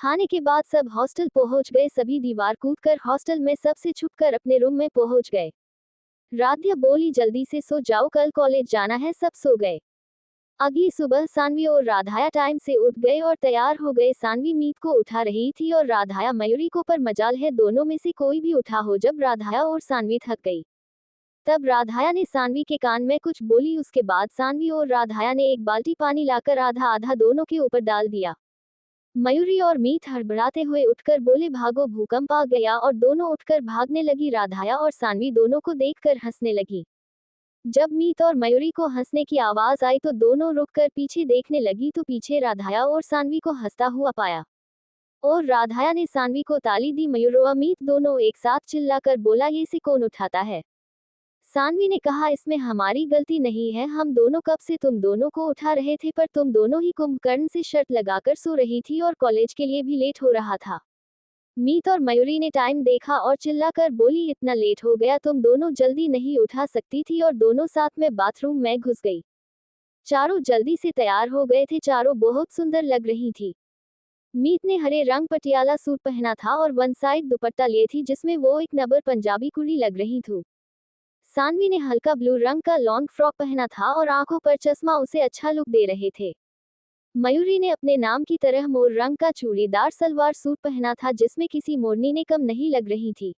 खाने के बाद सब हॉस्टल पहुंच गए। सभी दीवार कूदकर हॉस्टल में सबसे छुपकर अपने रूम में पहुंच गए। राध्या बोली जल्दी से सो जाओ, कल कॉलेज जाना है। सब सो गए। अगली सुबह सानवी और राधाया टाइम से उठ गए और तैयार हो गए। सानवी मीत को उठा रही थी और राधाया मयूरी को, पर मजाल है दोनों में से कोई भी उठा हो। जब राधाया और सानवी थक गई तब राधाया ने सानवी के कान में कुछ बोली। उसके बाद सानवी और राधाया ने एक बाल्टी पानी लाकर आधा आधा दोनों के ऊपर डाल दिया। मयूरी और मीत हड़बड़ाते हुए उठकर बोले भागो, भूकंप आ गया, और दोनों उठकर भागने लगी। राधाया और सानवी दोनों को देखकर हंसने लगी। जब मीत और मयूरी को हंसने की आवाज आई तो दोनों रुककर पीछे देखने लगी तो पीछे राधाया और सानवी को हंसता हुआ पाया। और राधाया ने सानवी को ताली दी। मयूर और मीत दोनों एक साथ चिल्लाकर बोला ये से कौन उठाता है। सानवी ने कहा इसमें हमारी गलती नहीं है, हम दोनों कब से तुम दोनों को उठा रहे थे, पर तुम दोनों ही कुंभकर्ण से शर्त लगाकर सो रही थी और कॉलेज के लिए भी लेट हो रहा था। मीत और मयूरी ने टाइम देखा और चिल्लाकर बोली इतना लेट हो गया, तुम दोनों जल्दी नहीं उठा सकती थी, और दोनों साथ में बाथरूम में घुस गई। चारों जल्दी से तैयार हो गए थे। चारों बहुत सुंदर लग रही थी। मीत ने हरे रंग पटियाला सूट पहना था और वन साइड दुपट्टा लिए थी जिसमें वो एक नंबर पंजाबी कुड़ी लग रही थी। सानवी ने हल्का ब्लू रंग का लॉन्ग फ्रॉक पहना था और आंखों पर चश्मा उसे अच्छा लुक दे रहे थे। मयूरी ने अपने नाम की तरह मोर रंग का चूड़ीदार सलवार सूट पहना था जिसमें किसी मोरनी ने कम नहीं लग रही थी।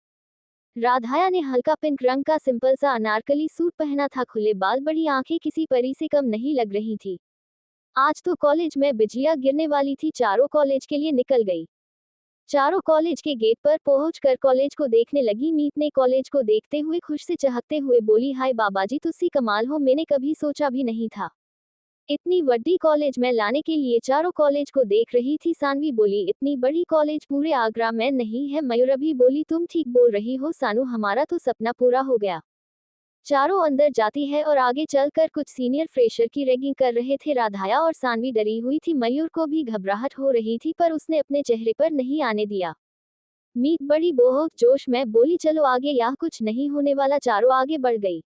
राधाया ने हल्का पिंक रंग का सिंपल सा अनारकली सूट पहना था। खुले बाल, बड़ी आंखें किसी परी से कम नहीं लग रही थी। आज तो कॉलेज में बिजलियां गिरने वाली थी। चारों कॉलेज के लिए निकल गई। चारों कॉलेज के गेट पर पहुंचकर कॉलेज को देखने लगी। मीत ने कॉलेज को देखते हुए खुश से चहकते हुए बोली हाय बाबाजी, तुसी कमाल हो, मैंने कभी सोचा भी नहीं था इतनी बड़ी कॉलेज में लाने के लिए। चारों कॉलेज को देख रही थी। सानवी बोली इतनी बड़ी कॉलेज पूरे आगरा में नहीं है। मयूर भी बोली तुम ठीक बोल रही हो सानू, हमारा तो सपना पूरा हो गया। चारों अंदर जाती है और आगे चलकर कुछ सीनियर फ्रेशर की रैगिंग कर रहे थे। राधाया और सानवी डरी हुई थी। मयूर को भी घबराहट हो रही थी पर उसने अपने चेहरे पर नहीं आने दिया। मीत बड़ी बहुत जोश में बोली चलो आगे, यहाँ कुछ नहीं होने वाला। चारों आगे बढ़ गई।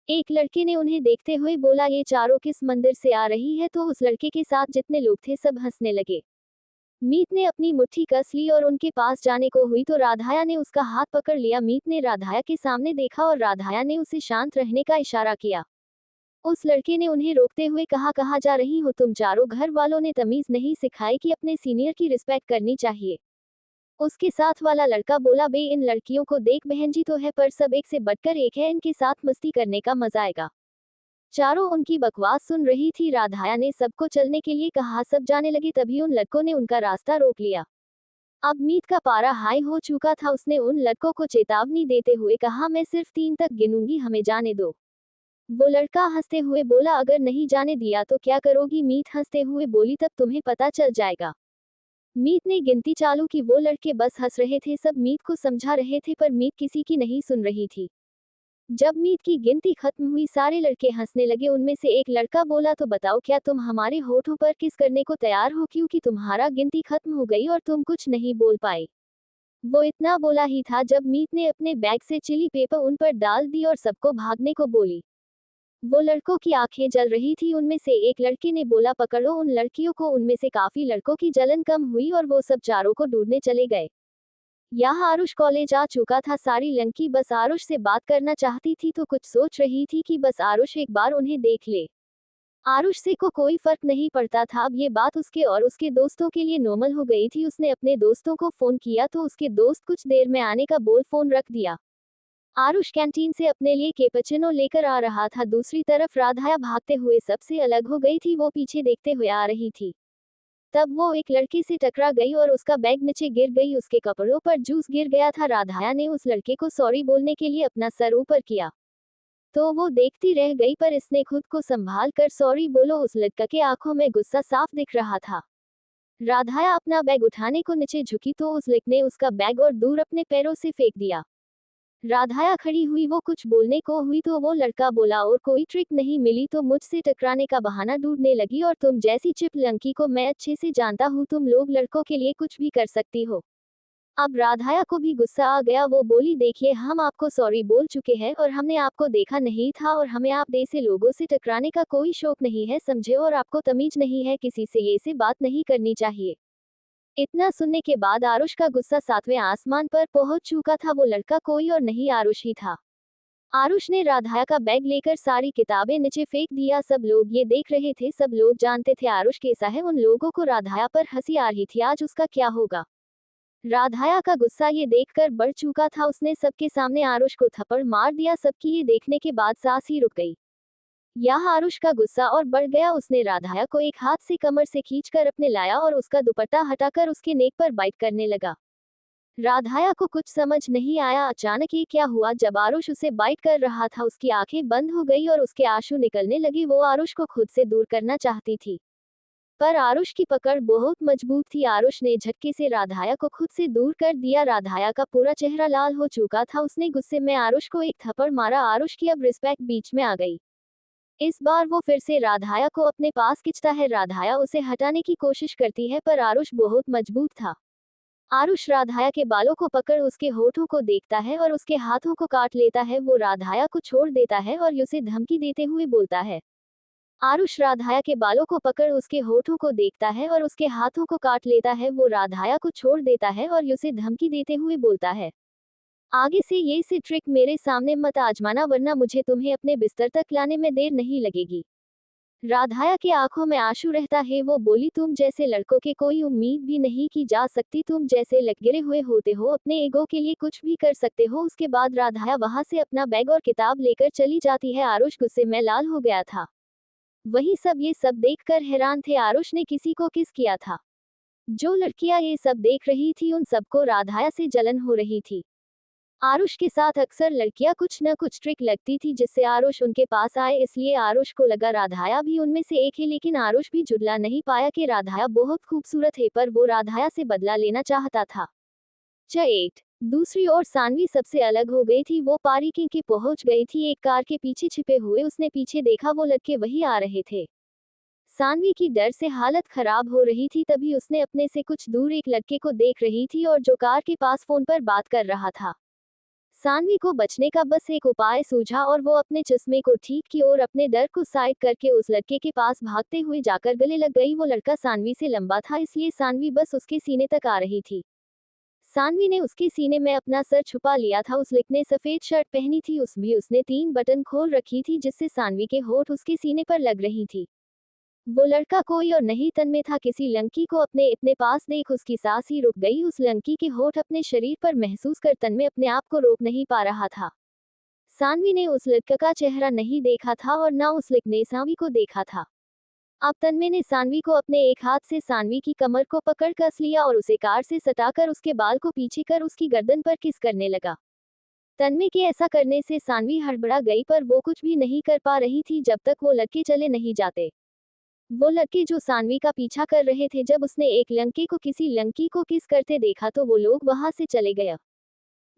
एक लड़के ने उन्हें देखते हुए बोला ये चारों किस मंदिर से आ रही है, तो उस लड़के के साथ जितने लोग थे सब हंसने लगे। मीत ने अपनी मुट्ठी कस ली और उनके पास जाने को हुई तो राधाया ने उसका हाथ पकड़ लिया। मीत ने राधाया के सामने देखा और राधाया ने उसे शांत रहने का इशारा किया। उस लड़के ने उन्हें रोकते हुए कहा कहाँ जा रही हो तुम चारों, घर वालों ने तमीज नहीं सिखाई कि अपने सीनियर की रिस्पेक्ट करनी चाहिए। उसके साथ वाला लड़का बोला बे इन लड़कियों को देख, बहन जी तो है पर सब एक से बढ़कर एक है, इनके साथ मस्ती करने का मजा आएगा। चारों उनकी बकवास सुन रही थी। राधाया ने सबको चलने के लिए कहा, सब जाने लगे। तभी उन लड़कों ने उनका रास्ता रोक लिया। अब मीत का पारा हाई हो चुका था। उसने उन लड़कों को चेतावनी देते हुए कहा मैं सिर्फ 3 तक गिनूंगी, हमें जाने दो। वो लड़का हंसते हुए बोला अगर नहीं जाने दिया तो क्या करोगी। मीत हंसते हुए बोली तब तुम्हें पता चल जाएगा। मीत ने गिनती चालू की। वो लड़के बस हंस रहे थे, सब मीत को समझा रहे थे पर मीत किसी की नहीं सुन रही थी। जब मीत की गिनती खत्म हुई सारे लड़के हंसने लगे। उनमें से एक लड़का बोला तो बताओ क्या तुम हमारे होठों पर किस करने को तैयार हो, क्योंकि तुम्हारा गिनती खत्म हो गई और तुम कुछ नहीं बोल पाए। वो इतना बोला ही था जब मीत ने अपने बैग से चिली पेपर उन पर डाल दी और सबको भागने को बोली। वो लड़कों की आंखें जल रही थी। उनमें से एक लड़के ने बोला पकड़ो उन लड़कियों को। उनमें से काफी लड़कों की जलन कम हुई और वो सब चारों को ढूंढने चले गए। यहाँ आरुष कॉलेज आ चुका था। सारी लड़की बस आरुष से बात करना चाहती थी तो कुछ सोच रही थी कि बस आरुष एक बार उन्हें देख ले। आरुष से को कोई फर्क नहीं पड़ता था। अब ये बात उसके और उसके दोस्तों के लिए नॉर्मल हो गई थी। उसने अपने दोस्तों को फोन किया तो उसके दोस्त कुछ देर में आने का बोल फोन रख दिया। आरुष कैंटीन से अपने लिए कैपुचिनो लेकर आ रहा था। दूसरी तरफ राधाया भागते हुए सबसे अलग हो गई थी। वो पीछे देखते हुए आ रही थी। तब वो एक लड़के से टकरा गई और उसका बैग नीचे गिर गई। उसके कपड़ों पर जूस गिर गया था। राधाया ने उस लड़के को सॉरी बोलने के लिए अपना सर ऊपर किया तो वो देखती रह गई, पर इसने खुद को संभाल कर सॉरी बोलो। उस लड़का के आंखों में गुस्सा साफ दिख रहा था। राधाया अपना बैग उठाने को नीचे झुकी तो उस लड़के ने उसका बैग और दूर अपने पैरों से फेंक दिया। राधाया खड़ी हुई। वो कुछ बोलने को हुई तो वो लड़का बोला और कोई ट्रिक नहीं मिली तो मुझसे टकराने का बहाना ढूंढने लगी, और तुम जैसी चिप लड़की को मैं अच्छे से जानता हूँ, तुम लोग लड़कों के लिए कुछ भी कर सकती हो। अब राधाया को भी गुस्सा आ गया। वो बोली देखिए हम आपको सॉरी बोल चुके हैं और हमने आपको देखा नहीं था, और हमें आप जैसे लोगों से टकराने का कोई शौक नहीं है, समझे, और आपको तमीज नहीं है, किसी से ये से बात नहीं करनी चाहिए। इतना सुनने के बाद आरुष का गुस्सा सातवें आसमान पर पहुंच चुका था। वो लड़का कोई और नहीं आरुष ही था। आरुष ने राधाया का बैग लेकर सारी किताबें नीचे फेंक दिया। सब लोग ये देख रहे थे, सब लोग जानते थे आरुष कैसा है। उन लोगों को राधाया पर हंसी आ रही थी, आज उसका क्या होगा। राधाया का गुस्सा ये देखकर बढ़ चुका था। उसने सबके सामने आरुष को थप्पड़ मार दिया। सबकी ये देखने के बाद सांस ही रुक गई। यह आरुष का गुस्सा और बढ़ गया। उसने राधाया को एक हाथ से कमर से खींचकर अपने लाया और उसका दुपट्टा हटाकर उसके नेक पर बाइट करने लगा। राधाया को कुछ समझ नहीं आया, अचानक ये क्या हुआ। जब आरुष उसे बाइट कर रहा था उसकी आंखें बंद हो गई और उसके आंसू निकलने लगे। वो आरुष को खुद से दूर करना चाहती थी, पर आरुष की पकड़ बहुत मजबूत थी। आरुष ने झटके से राधाया को खुद से दूर कर दिया। राधाया का पूरा चेहरा लाल हो चुका था। उसने गुस्से में आरुष को एक थप्पड़ मारा। आरुष की अब रिस्पेक्ट बीच में आ गई। इस बार वो फिर से राधाया को अपने पास खींचता है। राधाया उसे हटाने की कोशिश करती है, पर आरुष बहुत मजबूत था। आरुष राधाया के बालों को पकड़ उसके होठों को देखता है और उसके हाथों को काट लेता है। वो राधाया को छोड़ देता है और उसे धमकी देते हुए बोलता है। आरुष राधाया के बालों को पकड़ उसके होठों को देखता है और उसके हाथों को काट लेता है। वो राधाया को छोड़ देता है और उसे धमकी देते हुए बोलता है, आगे से ये सी ट्रिक मेरे सामने मत आजमाना, वरना मुझे तुम्हें अपने बिस्तर तक लाने में देर नहीं लगेगी। राधाया के आंखों में आंसू रहता है। वो बोली, तुम जैसे लड़कों के कोई उम्मीद भी नहीं की जा सकती। तुम जैसे लटगिरे हुए होते हो, अपने ईगो के लिए कुछ भी कर सकते हो। उसके बाद राधाया वहां से अपना बैग और किताब लेकर चली जाती है। आरुष गुस्से में लाल हो गया था। वही सब ये सब देखकर हैरान थे। आरुष ने किसी को किस किया था। जो लड़कियां ये सब देख रही थी उन सबको राधाया से जलन हो रही थी। आरुष के साथ अक्सर लड़कियां कुछ न कुछ ट्रिक लगती थी जिससे आरुष उनके पास आए, इसलिए आरुष को लगा राधाया भी उनमें से एक है। लेकिन आरुष भी जुड़ला नहीं पाया कि राधाया बहुत खूबसूरत है, पर वो राधाया से बदला लेना चाहता था। 8 दूसरी ओर सानवी सबसे अलग हो गई थी। वो पार्किंग के पहुंच गई थी, एक कार के पीछे छिपे हुए। उसने पीछे देखा, वो लड़के वही आ रहे थे। सानवी की डर से हालत खराब हो रही थी। तभी उसने अपने से कुछ दूर एक लड़के को देख रही थी और जो कार के पास फोन पर बात कर रहा था। सानवी को बचने का बस एक उपाय सूझा और वो अपने चश्मे को ठीक की और अपने डर को साइड करके उस लड़के के पास भागते हुए जाकर गले लग गई। वो लड़का सानवी से लंबा था, इसलिए सानवी बस उसके सीने तक आ रही थी। सानवी ने उसके सीने में अपना सर छुपा लिया था। उस लड़के ने सफेद शर्ट पहनी थी, उसने 3 बटन खोल रखी थी जिससे सानवी के होठ उसके सीने पर लग रही थी। वो लड़का कोई और नहीं तन्मय था। किसी लड़की को अपने इतने पास देख उसकी सांस ही रुक गई। उस लड़की के होठ अपने शरीर पर महसूस कर तन्मय अपने आप को रोक नहीं पा रहा था। सानवी ने उस लड़का का चेहरा नहीं देखा था और न उस लड़के ने सानवी को देखा था। अब तन्मय ने सानवी को अपने एक हाथ से सानवी की कमर को पकड़ कस लिया और उसे कार से सटाकर उसके बाल को पीछे कर उसकी गर्दन पर किस करने लगा। तन्मय के ऐसा करने से सानवी हड़बड़ा गई, पर वो कुछ भी नहीं कर पा रही थी जब तक वो लड़के चले नहीं जाते। वो लड़के जो सानवी का पीछा कर रहे थे, जब उसने एक लड़के को किसी लड़की को किस करते देखा तो वो लोग वहां से चले गया।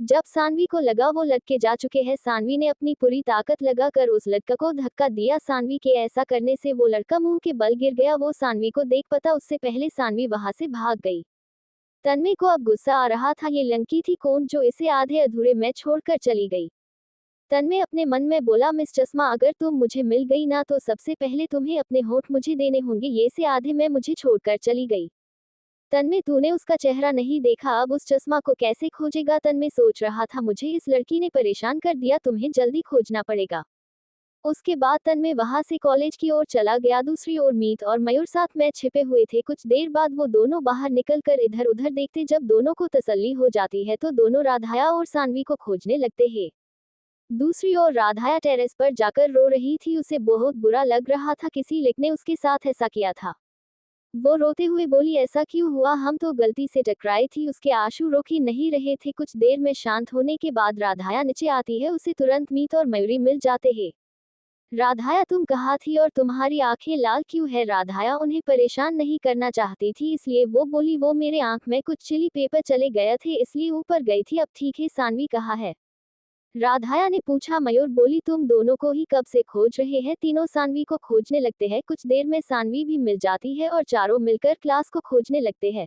जब सानवी को लगा वो लड़के जा चुके हैं, सानवी ने अपनी पूरी ताकत लगाकर उस लड़का को धक्का दिया। सानवी के ऐसा करने से वो लड़का मुंह के बल गिर गया। वो सानवी को देख पता उससे पहले सानवी वहां से भाग गई। तन्मय को अब गुस्सा आ रहा था, ये लड़की थी कौन जो इसे आधे अधूरे में छोड़कर चली गई। तन्मय अपने मन में बोला, मिस चश्मा, अगर तुम मुझे मिल गई ना तो सबसे पहले तुम्हें अपने होठ मुझे देने होंगे। ये से आधे में मुझे छोड़कर चली गई। तन्मय, तूने उसका चेहरा नहीं देखा, अब उस चश्मा को कैसे खोजेगा। तन्मय सोच रहा था, मुझे इस लड़की ने परेशान कर दिया, तुम्हें जल्दी खोजना पड़ेगा। उसके बाद तन्मय वहां से कॉलेज की ओर चला गया। दूसरी ओर मीत और मयूर साथ में छिपे हुए थे। कुछ देर बाद वो दोनों बाहर निकलकर इधर उधर देखते। जब दोनों को तसल्ली हो जाती है तो दोनों राधाया और सानवी को खोजने लगते हैं। दूसरी ओर राधाया टेरेस पर जाकर रो रही थी। उसे बहुत बुरा लग रहा था, किसी लड़के ने उसके साथ ऐसा किया था। वो रोते हुए बोली, ऐसा क्यों हुआ, हम तो गलती से टकराई थी। उसके आंसू रोक ही नहीं रहे थे। कुछ देर में शांत होने के बाद राधाया नीचे आती है। उसे तुरंत मीत और मयूरी मिल जाते हैं। राधाया, तुम कहाँ थी और तुम्हारी आंखें लाल क्यों है। राधाया उन्हें परेशान नहीं करना चाहती थी, इसलिए वो बोली, वो मेरे आंख में कुछ चिली पेपर चले गए थे इसलिए ऊपर गई थी। अब ठीक है, सानवी कहाँ है। राधाया ने पूछा। मयूर बोली, तुम दोनों को ही कब से खोज रहे हैं। तीनों सानवी को खोजने लगते हैं। कुछ देर में सानवी भी मिल जाती है और चारों मिलकर क्लास को खोजने लगते हैं।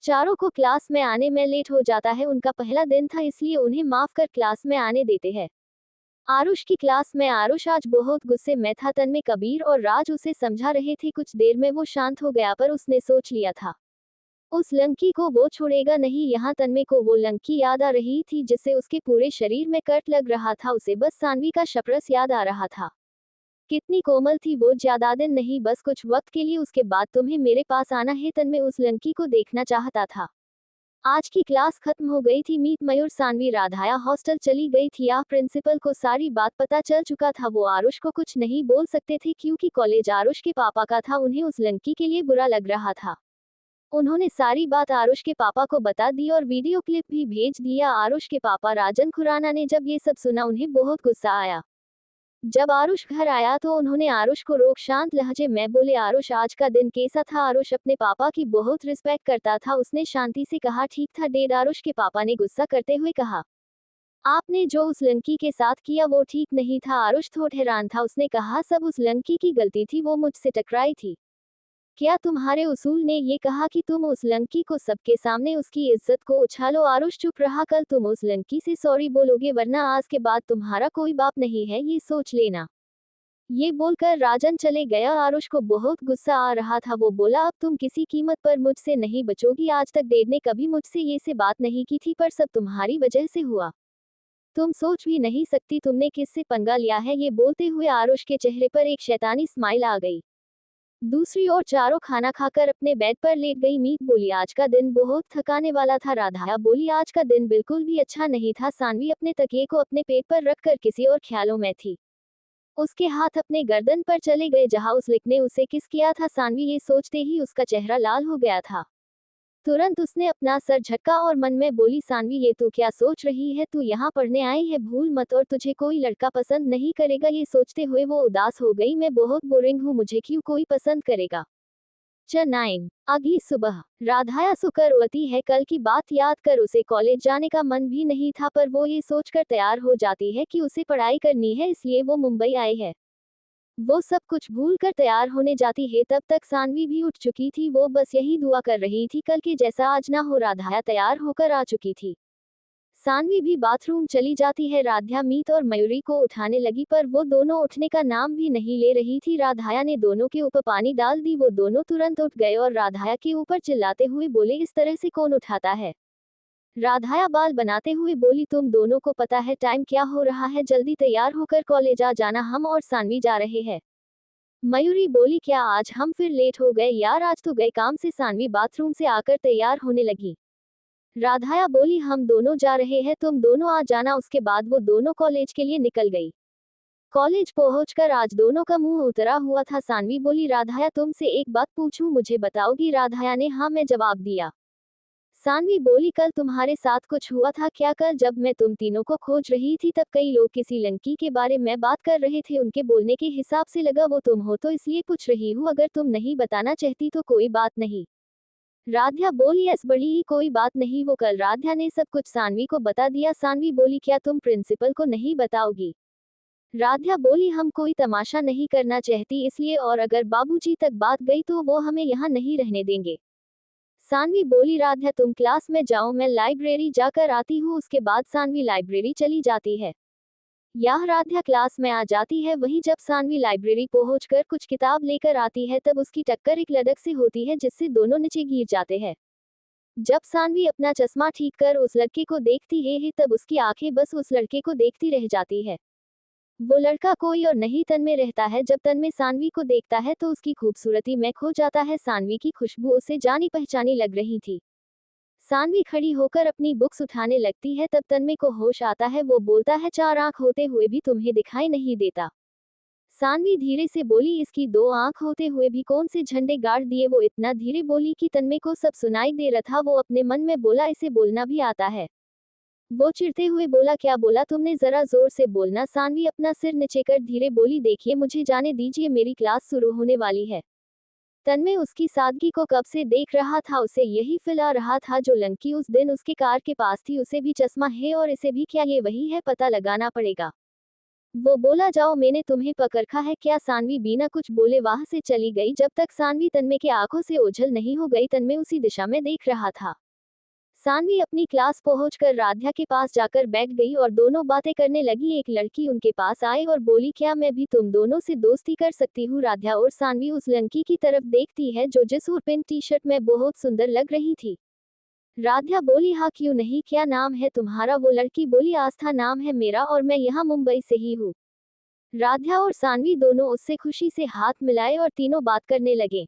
चारों को क्लास में आने में लेट हो जाता है। उनका पहला दिन था इसलिए उन्हें माफ कर क्लास में आने देते हैं। आरुष की क्लास में आरुष आज बहुत गुस्से में था। तन्मय, कबीर और राज उसे समझा रहे थे। कुछ देर में वो शांत हो गया, पर उसने सोच लिया था। उस लंकी को वो छोड़ेगा नहीं। यहाँ तन्मय को वो लंकी याद आ रही थी जिससे उसके पूरे शरीर में कट लग रहा था। उसे बस सानवी का शप्रस याद आ रहा था। कितनी कोमल थी वो, ज्यादा दिन नहीं, बस कुछ वक्त के लिए, उसके बाद तुम्हें मेरे पास आना है। तन्मय उस लंकी को देखना चाहता था। आज की क्लास खत्म हो गई थी। मीत, मयूर, सानवी, राधाया हॉस्टल चली गई थी। प्रिंसिपल को सारी बात पता चल चुका था। वो आरुष को कुछ नहीं बोल सकते थे क्योंकि कॉलेज आरुष के पापा का था। उन्हें उस लड़की के लिए बुरा लग रहा था। उन्होंने सारी बात आरुष के पापा को बता दी और वीडियो क्लिप भी भेज दिया। आरुष के पापा राजन खुराना ने जब ये सब सुना उन्हें बहुत गुस्सा आया। जब आरुष घर आया तो उन्होंने आरुष को रोक शांत लहजे में बोले, आरुष आज का दिन कैसा था? आरुष अपने पापा की बहुत रिस्पेक्ट करता था। उसने शांति से कहा, ठीक था डैड। आरुष के पापा ने गुस्सा करते हुए कहा, आपने जो उस लड़की के साथ किया वो ठीक नहीं था। आरुष थोड़ा हैरान था। उसने कहा, सब उस लड़की की गलती थी, वो मुझसे टकराई थी। क्या तुम्हारे उसूल ने ये कहा कि तुम उस लड़की को सबके सामने उसकी इज्जत को उछालो? आरुष चुप रहा। कल तुम उस लड़की से सॉरी बोलोगे वरना आज के बाद तुम्हारा कोई बाप नहीं है, ये सोच लेना। ये बोलकर राजन चले गया। आरुष को बहुत गुस्सा आ रहा था। वो बोला, अब तुम किसी कीमत पर मुझसे नहीं बचोगी। आज तक डैड ने कभी मुझसे ये से बात नहीं की थी, पर सब तुम्हारी वजह से हुआ। तुम सोच भी नहीं सकती तुमने किससे पंगा लिया है। ये बोलते हुए आरुष के चेहरे पर एक शैतानी स्माइल आ गई। दूसरी ओर चारों खाना खाकर अपने बेड पर लेट गई। मीत बोली, आज का दिन बहुत थकाने वाला था। राधाया बोली, आज का दिन बिल्कुल भी अच्छा नहीं था। सानवी अपने तकिए को अपने पेट पर रखकर किसी और ख्यालों में थी। उसके हाथ अपने गर्दन पर चले गए जहां उस लिक ने उसे किस किया था। सानवी ये सोचते ही उसका चेहरा लाल हो गया था। तुरंत उसने अपना सर झटका और मन में बोली, सानवी ये तू क्या सोच रही है? तू यहाँ पढ़ने आई है, भूल मत, और तुझे कोई लड़का पसंद नहीं करेगा। ये सोचते हुए वो उदास हो गई। मैं बहुत बोरिंग हूँ, मुझे क्यों कोई पसंद करेगा? 9 अगली सुबह राधाया सुकरवती है। कल की बात याद कर उसे कॉलेज जाने का मन भी नहीं था, पर वो ये सोचकर तैयार हो जाती है कि उसे पढ़ाई करनी है, इसलिए वो मुंबई आई है। वो सब कुछ भूल कर तैयार होने जाती है। तब तक सानवी भी उठ चुकी थी। वो बस यही दुआ कर रही थी कल के जैसा आज ना हो। राधाया तैयार होकर आ चुकी थी। सानवी भी बाथरूम चली जाती है। राध्या मीत और मयूरी को उठाने लगी, पर वो दोनों उठने का नाम भी नहीं ले रही थी। राधाया ने दोनों के ऊपर पानी डाल दी। वो दोनों तुरंत उठ गए और राधाया के ऊपर चिल्लाते हुए बोले, इस तरह से कौन उठाता है? राधाया बाल बनाते हुए बोली, तुम दोनों को पता है टाइम क्या हो रहा है? जल्दी तैयार होकर कॉलेज आ जाना, हम और सानवी जा रहे हैं। मयूरी बोली, क्या आज हम फिर लेट हो गए यार? आज तो गए काम से। सानवी बाथरूम से आकर तैयार होने लगी। राधाया बोली, हम दोनों जा रहे हैं, तुम दोनों आ जाना। उसके बाद वो दोनों कॉलेज के लिए निकल गई। कॉलेज पहुंचकर आज दोनों का मुंह उतरा हुआ था। सानवी बोली, राधाया तुमसे एक बात पूछूं, मुझे बताओगी? राधाया ने हाँ में जवाब दिया। सानवी बोली, कल तुम्हारे साथ कुछ हुआ था क्या? कल जब मैं तुम तीनों को खोज रही थी तब कई लोग किसी लड़की के बारे में बात कर रहे थे। उनके बोलने के हिसाब से लगा वो तुम हो, तो इसलिए पूछ रही हूँ। अगर तुम नहीं बताना चाहती तो कोई बात नहीं। राध्या बोली, यस बड़ी ही कोई बात नहीं। वो कल राध्या ने सब कुछ सानवी को बता दिया। सानवी बोली, क्या तुम प्रिंसिपल को नहीं बताओगी? राध्या बोली, हम कोई तमाशा नहीं करना चाहती इसलिए, और अगर बाबूजी तक बात गई तो वो हमें यहाँ नहीं रहने देंगे। सानवी बोली, राध्या तुम क्लास में जाओ, मैं लाइब्रेरी जाकर आती हूँ। उसके बाद सानवी लाइब्रेरी चली जाती है। यह राध्या क्लास में आ जाती है। वहीं जब सानवी लाइब्रेरी पहुंचकर कुछ किताब लेकर आती है तब उसकी टक्कर एक लड़क से होती है जिससे दोनों नीचे गिर जाते हैं। जब सानवी अपना चश्मा ठीक कर उस लड़के को देखती है तब उसकी आंखें बस उस लड़के को देखती रह जाती है। वो लड़का कोई और नहीं तन्मय रहता है। जब तन्मय सानवी को देखता है तो उसकी खूबसूरती में खो जाता है। सानवी की खुशबू उसे जानी पहचानी लग रही थी। सानवी खड़ी होकर अपनी बुक्स उठाने लगती है। तब तन्मय को होश आता है। वो बोलता है, 4 आंख होते हुए भी तुम्हें दिखाई नहीं देता? सानवी धीरे से बोली, इसकी 2 आंख होते हुए भी कौन से झंडे गाड़ दिए? वो इतना धीरे बोली कि तन्मय को सब सुनाई दे रहा था। वो अपने मन में बोला, इसे बोलना भी आता है? वो चिढ़ते हुए बोला, क्या बोला तुमने? जरा जोर से बोलना। सानवी अपना सिर नीचेकर धीरे बोली, देखिए मुझे जाने दीजिए, मेरी क्लास शुरू होने वाली है। तन्मय उसकी सादगी को कब से देख रहा था। उसे यही फील आ रहा था जो लड़की उस दिन उसके कार के पास थी, उसे भी चश्मा है और इसे भी। क्या ये वही है? पता लगाना पड़ेगा। वो बोला, जाओ मैंने तुम्हें पकड़ रखा है। क्या? सानवी बिना कुछ बोले वहां से चली गई। जब तक सानवी तन्मय के आंखों से ओझल नहीं हो गई, तन्मय उसी दिशा में देख रहा था। सानवी अपनी क्लास पहुंचकर राध्या के पास जाकर बैठ गई और दोनों बातें करने लगी। एक लड़की उनके पास आई और बोली, क्या मैं भी तुम दोनों से दोस्ती कर सकती हूँ। राध्या और सानवी उस लड़की की तरफ देखती है जो जिस और पिंक टी शर्ट में बहुत सुंदर लग रही थी। राध्या बोली, हाँ क्यों नहीं, क्या नाम है तुम्हारा। वो लड़की बोली, आस्था नाम है मेरा और मैं यहाँ मुंबई से ही हूँ। राध्या और सानवी दोनों उससे खुशी से हाथ मिलाए और तीनों बात करने लगे।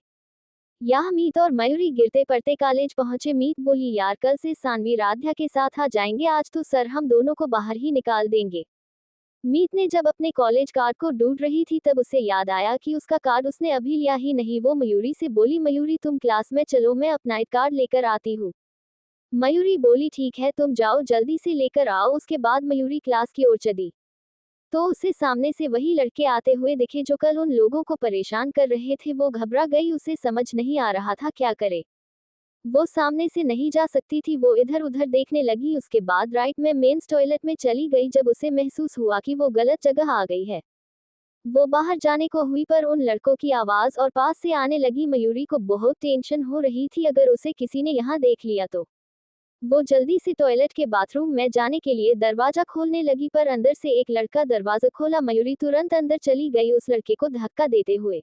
यहाँ मीत और मयूरी गिरते पड़ते कॉलेज पहुंचे। मीत बोली, यार कल से सानवी राध्या के साथ आ जाएंगे, आज तो सर हम दोनों को बाहर ही निकाल देंगे। मीत ने जब अपने कॉलेज कार्ड को ढूंढ रही थी तब उसे याद आया कि उसका कार्ड उसने अभी लिया ही नहीं। वो मयूरी से बोली, मयूरी तुम क्लास में चलो, मैं अपना कार्ड लेकर आती हूँ। मयूरी बोली, ठीक है तुम जाओ, जल्दी से लेकर आओ। उसके बाद मयूरी क्लास की ओर चली तो उसे सामने से वही लड़के आते हुए दिखे जो कल उन लोगों को परेशान कर रहे थे। वो घबरा गई, उसे समझ नहीं आ रहा था क्या करे। वो सामने से नहीं जा सकती थी, वो इधर उधर देखने लगी। उसके बाद राइट में मेंस टॉयलेट में चली गई। जब उसे महसूस हुआ कि वो गलत जगह आ गई है, वो बाहर जाने को हुई पर उन लड़कों की आवाज और पास से आने लगी। मयूरी को बहुत टेंशन हो रही थी, अगर उसे किसी ने यहाँ देख लिया तो। वो जल्दी से टॉयलेट के बाथरूम में जाने के लिए दरवाजा खोलने लगी पर अंदर से एक लड़का दरवाजा खोला। मयूरी तुरंत अंदर चली गई, उस लड़के को धक्का देते हुए।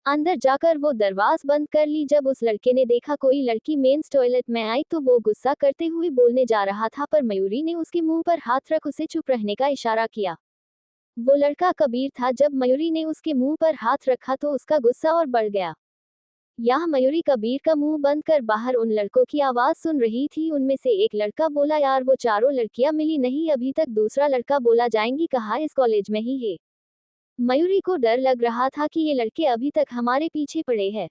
अंदर जाकर वो दरवाजा बंद कर ली। जब उस लड़के ने देखा कोई लड़की मेंस टॉयलेट में आई तो वो गुस्सा करते हुए बोलने जा रहा था पर मयूरी ने उसके मुंह पर हाथ रख उसे चुप रहने का इशारा किया। वो लड़का कबीर था। जब मयूरी ने उसके मुंह पर हाथ रखा तो उसका गुस्सा और बढ़ गया। यह मयूरी कबीर का मुंह बंद कर बाहर उन लड़कों की आवाज सुन रही थी। उनमें से एक लड़का बोला, यार वो चारों लड़कियां मिली नहीं अभी तक। दूसरा लड़का बोला, जाएंगी कहाँ, इस कॉलेज में ही है। मयूरी को डर लग रहा था कि ये लड़के अभी तक हमारे पीछे पड़े हैं।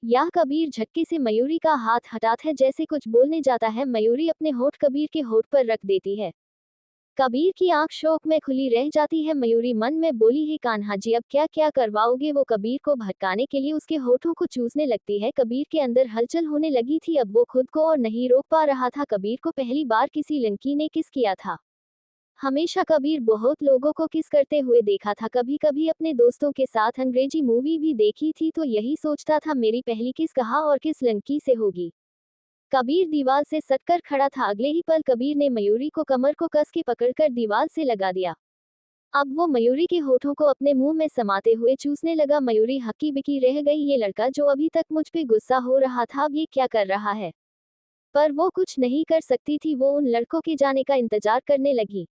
यह कबीर झटके से मयूरी का हाथ हटाता है, जैसे कुछ बोलने जाता है। मयूरी अपने होठ कबीर के होठ पर रख देती है। कबीर की आंख शोक में खुली रह जाती है। मयूरी मन में बोली, है कान्हा जी अब क्या क्या करवाओगे। वो कबीर को भटकाने के लिए उसके होठों को चूसने लगती है। कबीर के अंदर हलचल होने लगी थी, अब वो खुद को और नहीं रोक पा रहा था। कबीर को पहली बार किसी लड़की ने किस किया था। हमेशा कबीर बहुत लोगों को किस करते हुए देखा था, कभी कभी अपने दोस्तों के साथ अंग्रेजी मूवी भी देखी थी तो यही सोचता था मेरी पहली किस कहाँ और किस लड़की से होगी। कबीर दीवार से सटकर खड़ा था। अगले ही पल कबीर ने मयूरी को कमर को कस के पकड़कर दीवार से लगा दिया। अब वो मयूरी के होठों को अपने मुंह में समाते हुए चूसने लगा। मयूरी हक्की बिकी रह गई, ये लड़का जो अभी तक मुझ पे गुस्सा हो रहा था अब ये क्या कर रहा है। पर वो कुछ नहीं कर सकती थी, वो उन लड़कों के जाने का इंतजार करने लगी।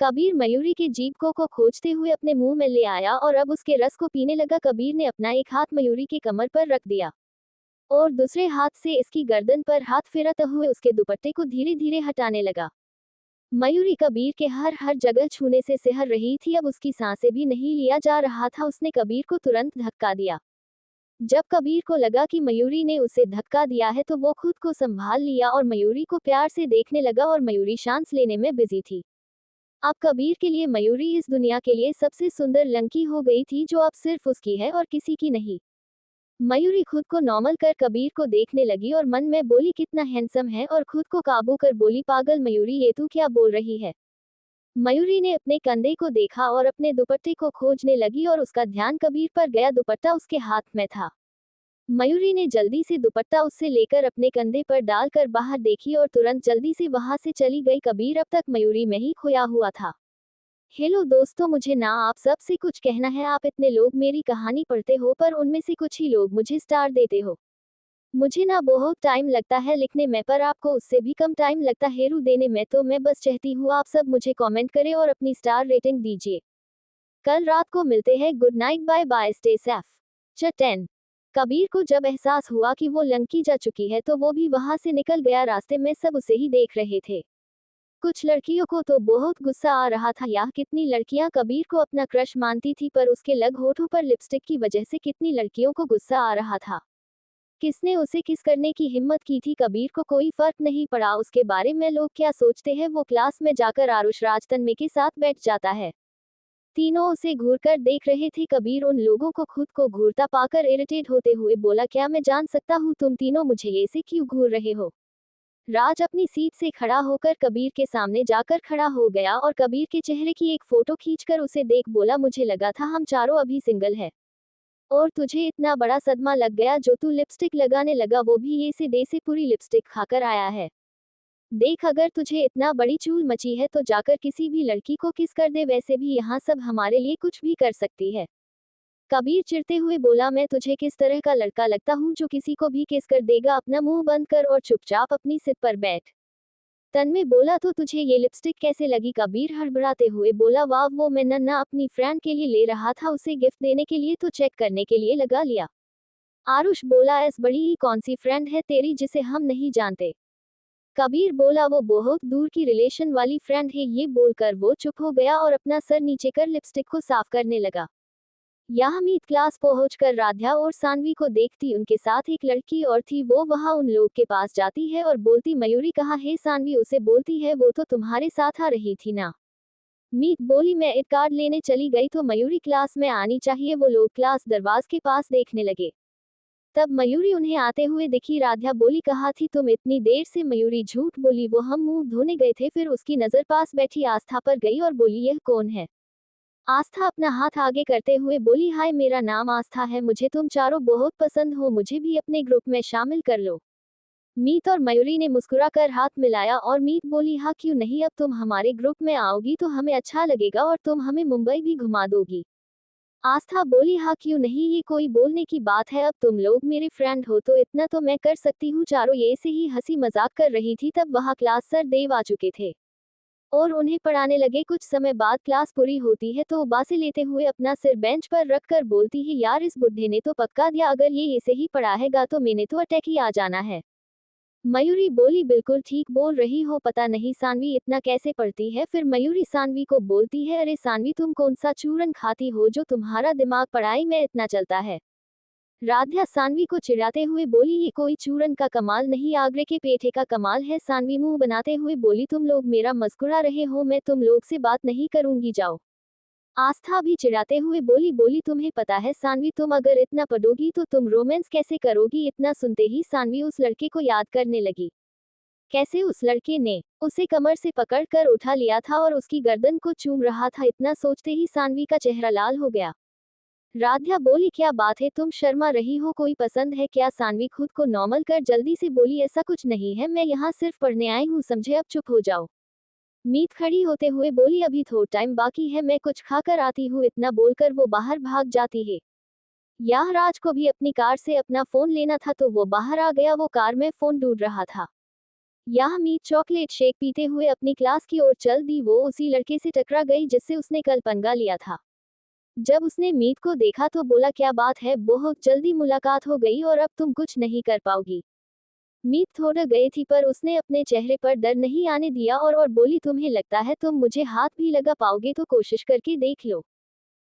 कबीर मयूरी के जीभ को खोजते हुए अपने मुंह में ले आया और अब उसके रस को पीने लगा। कबीर ने अपना एक हाथ मयूरी की कमर पर रख दिया और दूसरे हाथ से इसकी गर्दन पर हाथ फेरते हुए उसके दुपट्टे को धीरे धीरे हटाने लगा। मयूरी कबीर के हर जगह छूने से सिहर रही थी, अब उसकी सांसें भी नहीं लिया जा रहा था। उसने कबीर को तुरंत धक्का दिया। जब कबीर को लगा कि मयूरी ने उसे धक्का दिया है तो वो खुद को संभाल लिया और मयूरी को प्यार से देखने लगा और मयूरी सांस लेने में बिजी थी। अब कबीर के लिए मयूरी इस दुनिया के लिए सबसे सुंदर लड़की हो गई थी जो अब सिर्फ उसकी है और किसी की नहीं। मयूरी खुद को नॉर्मल कर कबीर को देखने लगी और मन में बोली, कितना हैंडसम है, और खुद को काबू कर बोली, पागल मयूरी ये तू क्या बोल रही है। मयूरी ने अपने कंधे को देखा और अपने दुपट्टे को खोजने लगी और उसका ध्यान कबीर पर गया। दुपट्टा उसके हाथ में था। मयूरी ने जल्दी से दुपट्टा उससे लेकर अपने कंधे पर डालकर बाहर देखी और तुरंत जल्दी से वहां से चली गई। कबीर अब तक मयूरी में ही खोया हुआ था। हेलो दोस्तों, मुझे ना आप सब से कुछ कहना है। आप इतने लोग मेरी कहानी पढ़ते हो पर उनमें से कुछ ही लोग मुझे स्टार देते हो। मुझे ना बहुत टाइम लगता है लिखने में पर आपको उससे भी कम टाइम लगता है रू देने में, तो मैं बस चाहती हूँ आप सब मुझे कमेंट करें और अपनी स्टार रेटिंग दीजिए। कल रात को मिलते हैं, good night, bye bye, stay safe. 10। Kabir को जब एहसास हुआ कि वो लड़की जा चुकी है तो वो भी वहां से निकल गया। रास्ते में सब उसे ही देख रहे थे। कुछ लड़कियों को तो बहुत गुस्सा आ रहा था, यह कितनी लड़कियां कबीर को अपना क्रश मानती थी पर उसके लग होठों पर लिपस्टिक की वजह से कितनी लड़कियों को गुस्सा आ रहा था। किसने उसे किस करने की हिम्मत की थी, कबीर को कोई फर्क नहीं पड़ा। उसके बारे में लोग क्या सोचते हैं। वो क्लास में जाकर आरुष राजतन्मे के साथ बैठ जाता है। तीनों उसे घूरकर देख रहे थे। कबीर उन लोगों को खुद को घूरता पाकर इरिटेट होते हुए बोला, क्या मैं जान सकता हूँ तुम तीनों मुझे ऐसे क्यों घूर रहे हो। राज अपनी सीट से खड़ा होकर कबीर के सामने जाकर खड़ा हो गया और कबीर के चेहरे की एक फोटो खींचकर उसे देख बोला, मुझे लगा था हम चारों अभी सिंगल है। और तुझे इतना बड़ा सदमा लग गया जो तू लिपस्टिक लगाने लगा, वो भी ये से डे से पूरी लिपस्टिक खाकर आया है। देख, अगर तुझे इतना बड़ी चूल मची है तो जाकर किसी भी लड़की को किस कर दे, वैसे भी यहाँ सब हमारे लिए कुछ भी कर सकती है। कबीर चिढ़ते हुए बोला, मैं तुझे किस तरह का लड़का लगता हूँ जो किसी को भी किस कर देगा? अपना मुंह बंद कर और चुपचाप अपनी सीट पर बैठ। तन्मय बोला, तो तुझे ये लिपस्टिक कैसे लगी? कबीर हड़बड़ाते हुए बोला, वाह, वो मैं नन्ना अपनी फ्रेंड के लिए ले रहा था, उसे गिफ्ट देने के लिए, तो चेक करने के लिए लगा लिया। आरुष बोला, ऐस बड़ी ही कौन सी फ्रेंड है तेरी जिसे हम नहीं जानते? कबीर बोला, वो बहुत दूर की रिलेशन वाली फ्रेंड है। ये बोलकर वो चुप हो गया और अपना सर नीचे कर लिपस्टिक को साफ करने लगा। यहाँ मीत क्लास पहुंचकर राध्या और सानवी को देखती उनके साथ एक लड़की और थी। वो वहां उन लोग के पास जाती है और बोलती, मयूरी कहाँ है? सानवी उसे बोलती है, वो तो तुम्हारे साथ आ रही थी ना। मीत बोली, मैं एक कार्ड लेने चली गई तो मयूरी क्लास में आनी चाहिए। वो लोग क्लास दरवाज के पास देखने लगे। तब मयूरी उन्हें आते हुए दिखी। राध्या बोली, कहाँ थी तुम इतनी देर से? मयूरी झूठ बोली, वो हम मुंह धोने गए थे। फिर उसकी नजर पास बैठी आस्था पर गई और बोली, यह कौन है? आस्था अपना हाथ आगे करते हुए बोली, हाय, मेरा नाम आस्था है, मुझे तुम चारों बहुत पसंद हो, मुझे भी अपने ग्रुप में शामिल कर लो। मीत और मयूरी ने मुस्कुराकर हाथ मिलाया और मीत बोली, हाँ क्यों नहीं, अब तुम हमारे ग्रुप में आओगी तो हमें अच्छा लगेगा और तुम हमें मुंबई भी घुमा दोगी। आस्था बोली, हाँ क्यों नहीं, ये कोई बोलने की बात है, अब तुम लोग मेरे फ्रेंड हो तो इतना तो मैं कर सकती हूँ। चारों ये से ही हंसी मजाक कर रही थी। तब वहाँ क्लास सर देव आ चुके थे और उन्हें पढ़ाने लगे। कुछ समय बाद क्लास पूरी होती है तो उबासी लेते हुए अपना सिर बेंच पर रखकर बोलती है, यार इस बुढ़े ने तो पक्का दिया, अगर ये इसे ही पढ़ाएगा तो मैंने तो अटैक ही आ जाना है। मयूरी बोली, बिल्कुल ठीक बोल रही हो, पता नहीं सानवी इतना कैसे पढ़ती है। फिर मयूरी सानवी को बोलती है, अरे सानवी, तुम कौन सा चूरन खाती हो जो तुम्हारा दिमाग पढ़ाई में इतना चलता है? राध्या सानवी को चिढ़ाते हुए बोली, ये कोई चूरन का कमाल नहीं, आगरे के पेठे का कमाल है। सानवी मुंह बनाते हुए बोली, तुम लोग मेरा मस्कुरा रहे हो, मैं तुम लोग से बात नहीं करूंगी, जाओ। आस्था भी चिढ़ाते हुए बोली, तुम्हें पता है सानवी, तुम अगर इतना पढ़ोगी तो तुम रोमांस कैसे करोगी? इतना सुनते ही सानवी उस लड़के को याद करने लगी। कैसे उस लड़के ने उसे कमर से पकड़कर उठा लिया था और उसकी गर्दन को चूम रहा था। इतना सोचते ही सानवी का चेहरा लाल हो गया। राध्या बोली, क्या बात है, तुम शर्मा रही हो? कोई पसंद है क्या? सानवी खुद को नॉर्मल कर जल्दी से बोली, ऐसा कुछ नहीं है, मैं यहाँ सिर्फ पढ़ने आई हूँ, समझे? अब चुप हो जाओ। मीत खड़ी होते हुए बोली, अभी थोड़ा टाइम बाकी है, मैं कुछ खाकर आती हूँ। इतना बोलकर वो बाहर भाग जाती है। यह राज को भी अपनी कार से अपना फोन लेना था तो वो बाहर आ गया। वो कार में फोन ढूंढ रहा था। यह मीत चॉकलेट शेक पीते हुए अपनी क्लास की ओर चल दी। वो उसी लड़के से टकरा गई जिससे उसने कल पंगा लिया था। जब उसने मीत को देखा तो बोला, क्या बात है, बहुत जल्दी मुलाकात हो गई और अब तुम कुछ नहीं कर पाओगी? मीत थोड़ा गई थी पर उसने अपने चेहरे पर डर नहीं आने दिया और बोली, तुम्हें लगता है तुम मुझे हाथ भी लगा पाओगे तो कोशिश करके देख लो।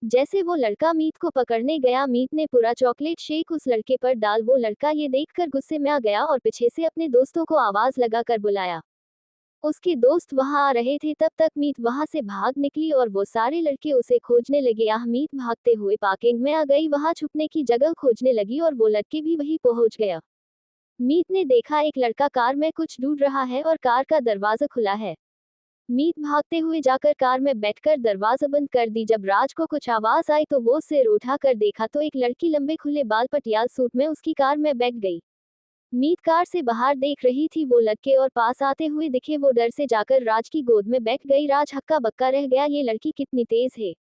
जैसे वो लड़का मीत को पकड़ने गया, मीत ने पूरा चॉकलेट शेक उस लड़के पर डाल। वो लड़का ये देखकर गुस्से में आ गया और पीछे से अपने दोस्तों को आवाज लगाकर बुलाया। उसके दोस्त वहां आ रहे थे। तब तक मीत वहां से भाग निकली और वो सारे लड़के उसे खोजने लगे। मीत भागते हुए पार्किंग में आ गई, वहां छुपने की जगह खोजने लगी और वो लड़के भी वहीं पहुंच गया। मीत ने देखा एक लड़का कार में कुछ ढूंढ रहा है और कार का दरवाजा खुला है। मीत भागते हुए जाकर कार में बैठकर दरवाजा बंद कर दी। जब राज को कुछ आवाज आई तो वो सिर उठाकर देखा तो एक लड़की लंबे खुले बाल पटियाल सूट में उसकी कार में बैठ गई। मीत कार से बाहर देख रही थी। वो लड़के और पास आते हुए दिखे। वो डर से जाकर राज की गोद में बैठ गई। राज हक्का बक्का रह गया, ये लड़की कितनी तेज है।